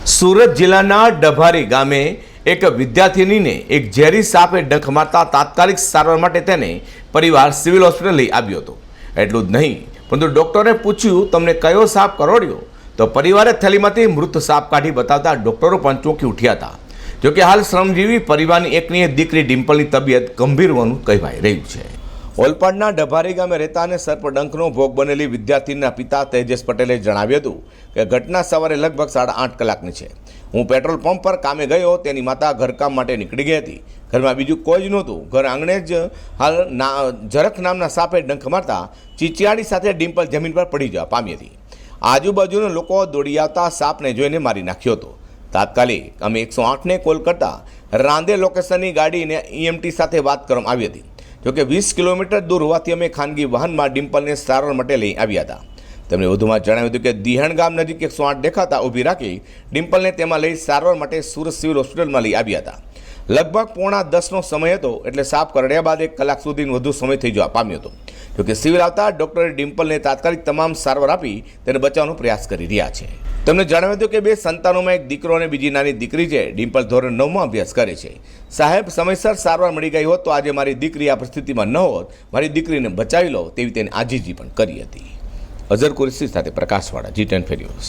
સુરત જિલ્લાના ડભારી ગામે એક વિદ્યાર્થિનીને એક ઝેરી સાપે ડંખ મારતા તાત્કાલિક સારવાર માટે તેને પરિવાર સિવિલ હોસ્પિટલ લઈ આવ્યો હતો। એટલું જ નહીં, પરંતુ ડોક્ટરે પૂછ્યું તમને કયો સાપ કરડ્યો, તો પરિવારે થેલીમાંથી મૃત સાપ કાઢી બતાવતા ડોક્ટરો પણ ચોંકી ઉઠ્યા હતા। જોકે હાલ શ્રમજીવી પરિવારની એકની એક દીકરી ડિમ્પલની તબિયત ગંભીર હોવાનું કહેવાઈ રહ્યું છે। ઓલપાડના ડભારી ગામે રહેતા અને સર્પડંખનો ભોગ બનેલી વિદ્યાર્થીના પિતા તેજસ પટેલે જણાવ્યું હતું કે ઘટના સવારે લગભગ 8:30 કલાકની છે। હું પેટ્રોલ પંપ પર કામે ગયો, તેની માતા ઘરકામ માટે નીકળી ગઈ હતી। ઘરમાં બીજું કોઈ જ નહોતું। ઘર આંગણે જ હાલ ઝરખ નામના સાપે ડંખ મારતા ચીચિયાડી સાથે ડિમ્પલ જમીન પર પડી જવા પામી હતી। આજુબાજુના લોકો દોડી આવતા સાપને જોઈને મારી નાખ્યો હતો। તાત્કાલિક અમે 108ને કોલ કરતા રાંદે લોકેશનની ગાડીને EMT સાથે વાત કરવામાં આવી હતી। જોકે 20 કિલોમીટર દૂર હોવાથી અમે ખાનગી વાહનમાં ડિમ્પલને સારવાર માટે લઈ આવ્યા હતા। તેમણે વધુમાં જણાવ્યું હતું કે દિહણ ગામ નજીક 108 દેખાતા ઊભી રાખી ડિમ્પલને તેમાં લઈ સારવાર માટે સુરત સિવિલ હોસ્પિટલમાં લઈ આવ્યા હતા। લગભગ 9:45નો સમય હતો, એટલે સાપ કરડ્યા બાદ 1 કલાક સુધીનો વધુ સમય થઈ જવા પામ્યો હતો। જોકે સિવિલ આવતા ડોક્ટરે ડિમ્પલને તાત્કાલિક તમામ સારવાર આપી તેને બચાવવાનો પ્રયાસ કરી રહ્યા છે। તેમણે જણાવ્યું હતું કે 2 સંતાનોમાં એક દીકરો અને બીજી નાની દીકરી છે। ડિમ્પલ ધોરણ 9માં અભ્યાસ કરે છે। સાહેબ, સમયસર સારવાર મળી ગઈ હોત તો આજે મારી દીકરી આ પરિસ્થિતિમાં ન હોત। મારી દીકરીને બચાવી લો તેવી તેને આજીજી પણ કરી હતી। અઝર કુરેશી સાથે પ્રકાશવાળા, G10 ન્યૂઝ।